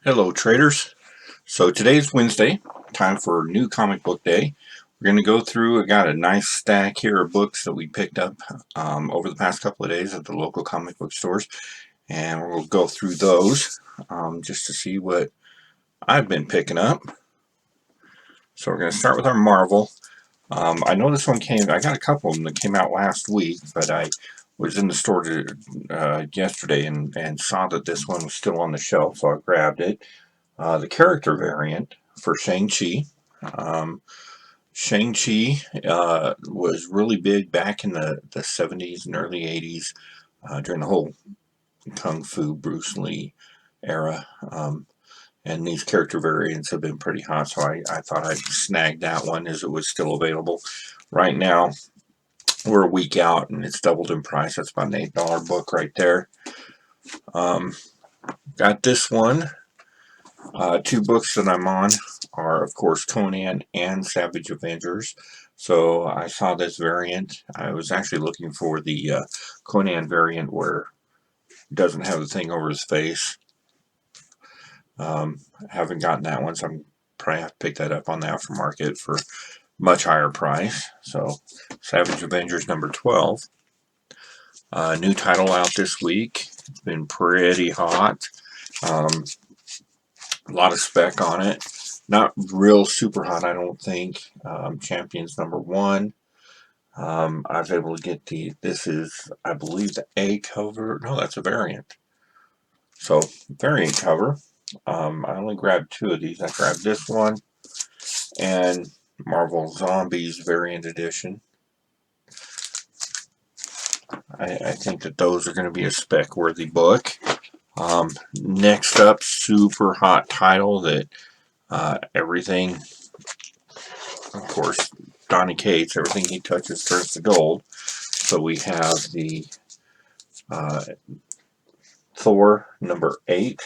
Hello traders. So today's Wednesday, time for new comic book day. We're going to go through, I got a nice stack here of books that we picked up over the past couple of days at the local comic book stores. And we'll go through those just to see what I've been picking up. So we're going to start with our Marvel. I know this one I got a couple of them that came out last week, but I was in the store yesterday and saw that this one was still on the shelf, so I grabbed it. The character variant for Shang-Chi. Um, Shang-Chi was really big back in the 70s and early 80s during the whole Kung Fu Bruce Lee era. And these character variants have been pretty hot, so I thought I'd snag that one as it was still available. Right now, we're a week out and it's doubled in price. That's about an $8 book right there. Got this one. Two books that I'm on are, of course, Conan and Savage Avengers. So I saw this variant. I was actually looking for the Conan variant where it doesn't have the thing over his face. I haven't gotten that one, so I'm probably have to pick that up on the aftermarket for much higher price. So Savage Avengers number 12. New title out this week. It's been pretty hot. A lot of spec on it. Not real super hot, I don't think. Champions number 1. I was able to get this is, I believe, the A cover. No, that's a variant. So, variant cover. I only grabbed 2 of these. I grabbed this one and Marvel Zombies variant edition. I think that those are going to be a spec-worthy book. Next up, super hot title that everything, of course, Donny Cates, everything he touches turns to gold. So we have the Thor number 8.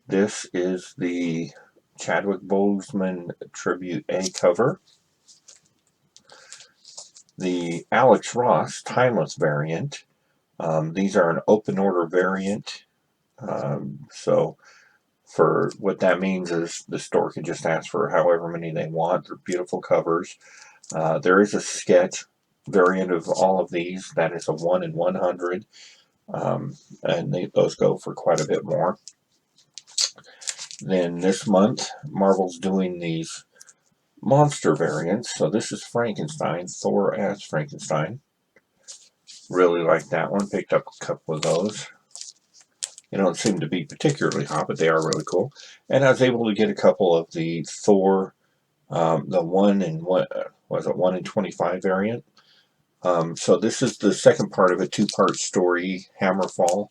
This is the Chadwick Boseman Tribute A cover. The Alex Ross Timeless variant. These are an open order variant. So for what that means is the store can just ask for however many they want. They're beautiful covers. There is a sketch variant of all of these. That is a 1 in 100. And those go for quite a bit more. Then this month, Marvel's doing these monster variants. So this is Frankenstein, Thor as Frankenstein. Really like that one. Picked up a couple of those. They don't seem to be particularly hot, but they are really cool. And I was able to get a couple of the Thor, the 1 in 25 variant. So this is the second part of a 2-part story, Hammerfall,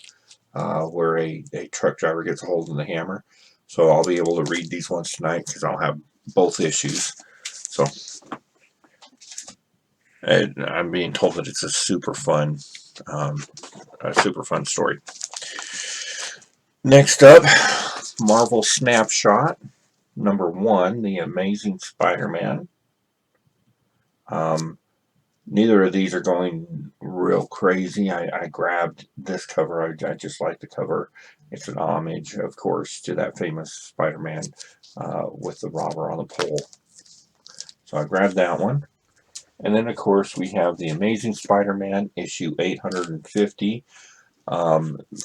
where a truck driver gets a hold of the hammer. So I'll be able to read these ones tonight because I'll have both issues. So I'm being told that it's a super fun story. Next up, Marvel Snapshot number 1, The Amazing Spider-Man. Neither of these are going real crazy. I grabbed this cover. I just like the cover. It's an homage, of course, to that famous Spider-Man with the robber on the pole. So I grabbed that one. And then, of course, we have The Amazing Spider-Man, issue 850.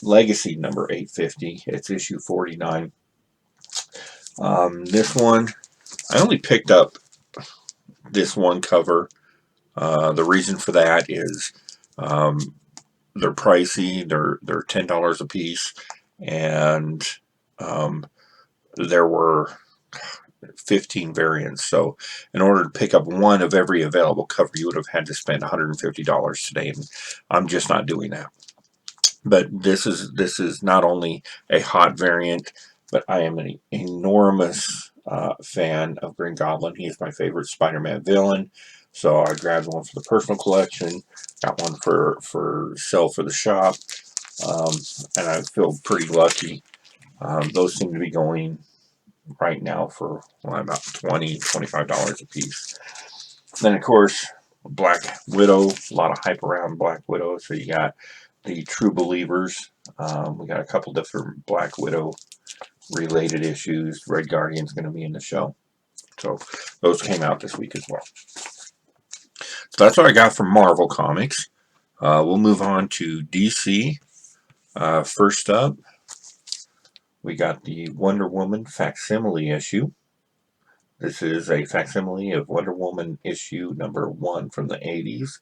Legacy number 850. It's issue 49. This one, I only picked up this one cover. The reason for that is they're pricey. They're $10 a piece, and there were 15 variants. So in order to pick up one of every available cover, you would have had to spend $150 today, and I'm just not doing that. But this is not only a hot variant, but I am an enormous fan of Green Goblin. He is my favorite Spider-Man villain. So I grabbed one for the personal collection, got one for sell for the shop, and I feel pretty lucky. Those seem to be going right now for about $20, $25 a piece. Then, of course, Black Widow. A lot of hype around Black Widow. So you got the True Believers. We got a couple different Black Widow related issues. Red Guardian's going to be in the show. So those came out this week as well. So that's what I got from Marvel Comics. We'll move on to DC. First up, we got the Wonder Woman facsimile issue. This is a facsimile of Wonder Woman issue number 1 from the 80s.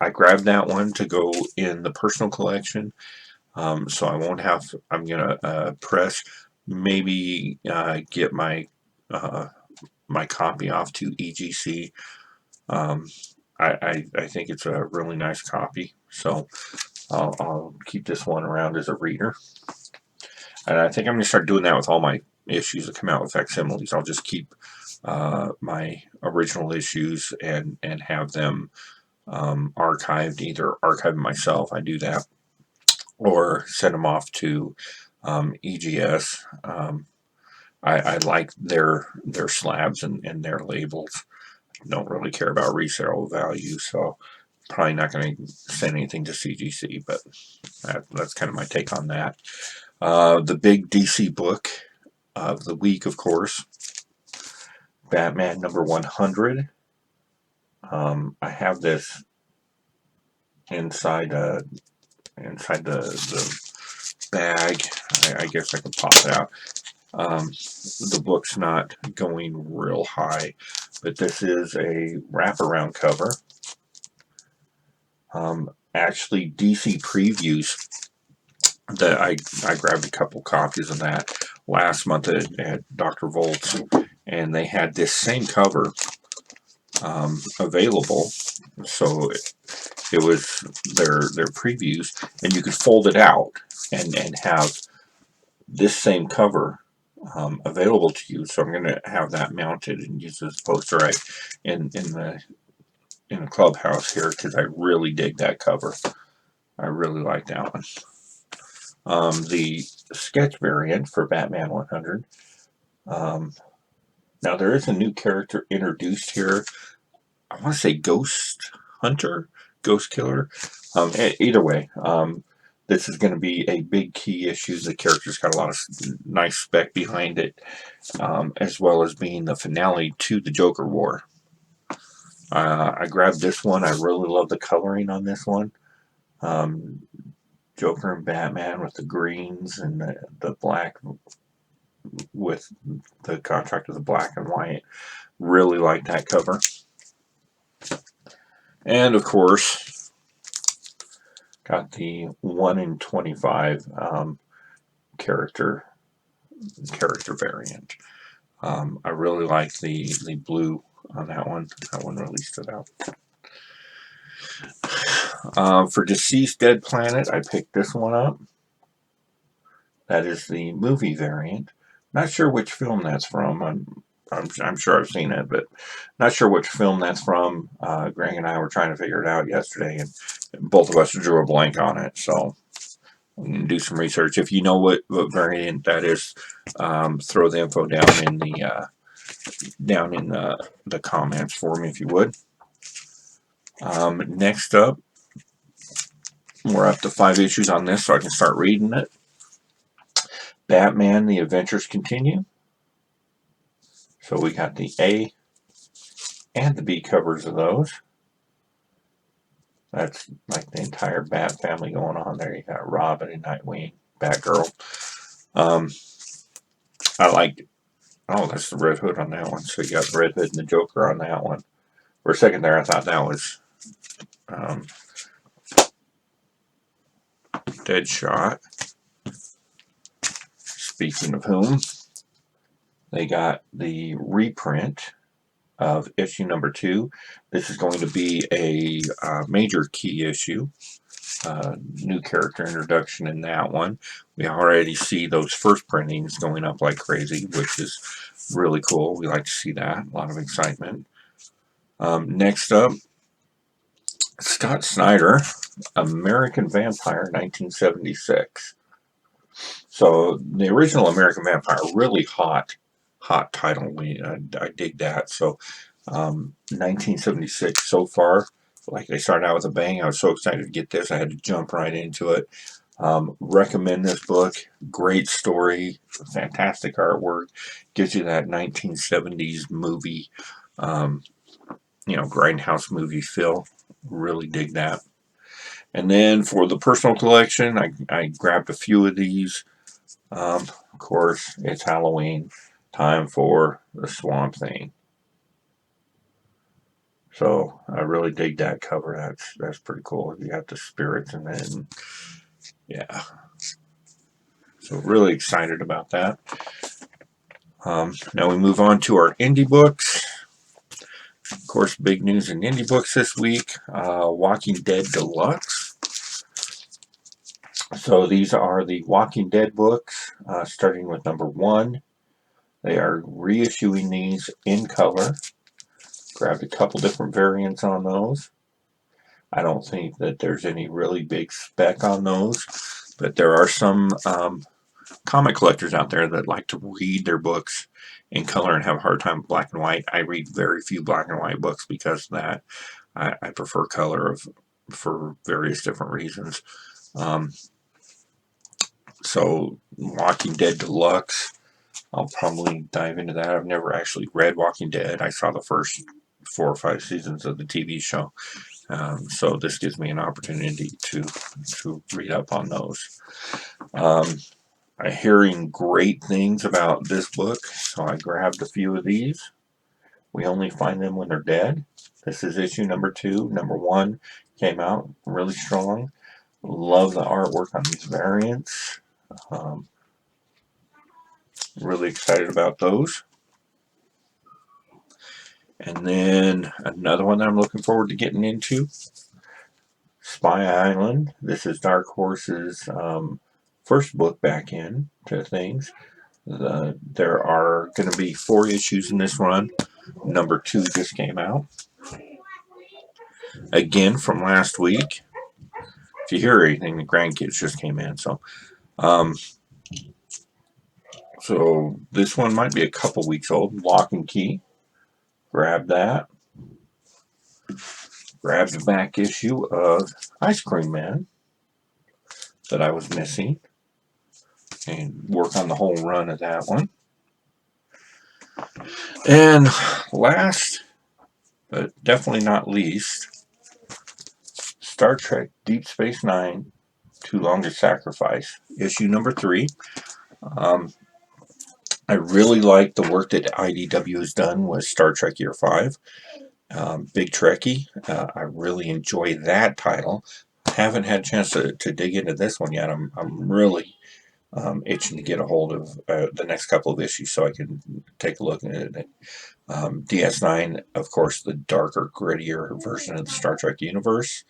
I grabbed that one to go in the personal collection, so I won't have. I'm gonna press, maybe get my my copy off to EGC. I think it's a really nice copy, so I'll keep this one around as a reader. And I think I'm going to start doing that with all my issues that come out with facsimiles. I'll just keep my original issues and have them archived, either archive them myself, I do that, or send them off to EGS. I like their slabs and their labels. Don't really care about resale value, so probably not going to send anything to CGC, but that's kind of my take on that. The big DC book of the week, of course, Batman number 100. I have this inside the bag. I guess I can pop it out. The book's not going real high, but this is a wraparound cover. Actually, DC Previews, that I grabbed a couple copies of that last month at Dr. Volt's, and they had this same cover available. So it was their previews, and you could fold it out and have this same cover available to you. So I'm going to have that mounted and use this poster in the clubhouse here, because I really dig that cover. I really like that one. The sketch variant for Batman 100. Now there is a new character introduced here. I want to say Ghost Hunter, Ghost Killer. Either way, this is going to be a big key issue. The character's got a lot of nice spec behind it, as well as being the finale to the Joker War. I grabbed this one. I really love the coloring on this one. Joker and Batman with the greens and the black, with the contrast of the black and white. Really like that cover. And of course, got the 1 in 25 character variant. I really like the blue on that one. That one really stood out. For Deceased Dead Planet, I picked this one up. That is the movie variant. Not sure which film that's from. I'm sure I've seen it, but not sure which film that's from. Greg and I were trying to figure it out yesterday, and both of us drew a blank on it. So we can do some research. If you know what variant that is, throw the info down in the comments for me, if you would. Next up, we're up to 5 issues on this, so I can start reading it. Batman: The Adventures Continue. So we got the A and the B covers of those. That's like the entire Bat family going on there. You got Robin and Nightwing, Batgirl. I like, oh, that's the Red Hood on that one. So you got the Red Hood and the Joker on that one. For a second there, I thought that was Deadshot. Speaking of whom, they got the reprint of issue number 2. This is going to be a major key issue. New character introduction in that one. We already see those first printings going up like crazy, which is really cool. We like to see that. A lot of excitement. Next up, Scott Snyder, American Vampire 1976. So the original American Vampire, really hot title. I dig that. So 1976 so far, like they started out with a bang. I was so excited to get this. I had to jump right into it. Recommend this book. Great story, fantastic artwork, gives you that 1970s movie, um, grindhouse movie feel. Really dig that. And then for the personal collection, I grabbed a few of these. Of course, it's Halloween, time for the Swamp Thing. So I really dig that cover. That's pretty cool. You got the spirits in it, and yeah. So really excited about that. Now we move on to our indie books. Of course, big news in indie books this week. Walking Dead Deluxe. So these are the Walking Dead books, starting with number 1. They are reissuing these in color. Grabbed a couple different variants on those. I don't think that there's any really big spec on those, but there are some comic collectors out there that like to read their books in color and have a hard time with black and white. I read very few black and white books because of that. I prefer color for various different reasons. So Walking Dead Deluxe, I'll probably dive into that. I've never actually read Walking Dead. I saw the first 4 or 5 seasons of the TV show. So this gives me an opportunity to read up on those. I'm hearing great things about this book, so I grabbed a few of these. We only find them when they're dead. This is issue number 2. Number 1 came out really strong. Love the artwork on these variants. Um, really excited about those. And then another one that I'm looking forward to getting into, Spy Island. This is Dark Horse's first book back into things. There are going to be 4 issues in this run. Number 2 just came out. Again, from last week. If you hear anything, the grandkids just came in. Um, so this one might be a couple weeks old. Lock and Key. Grab that. Grab the back issue of Ice Cream Man that I was missing. And work on the whole run of that one. And last, but definitely not least, Star Trek Deep Space Nine, Too Long to Sacrifice, issue number 3. I really like the work that IDW has done with Star Trek Year 5. Big Trekkie. I really enjoy that title. Haven't had a chance to dig into this one yet. I'm really itching to get a hold of the next couple of issues so I can take a look at it. DS9, of course, the darker, grittier version of the Star Trek universe.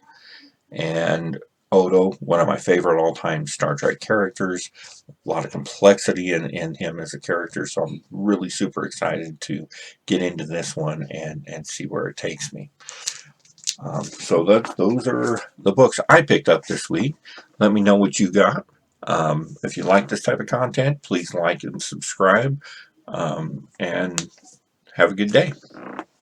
And Odo, one of my favorite all-time Star Trek characters. A lot of complexity in him as a character, so I'm really super excited to get into this one and see where it takes me. So those are the books I picked up this week. Let me know what you got. If you like this type of content, please like and subscribe. And have a good day.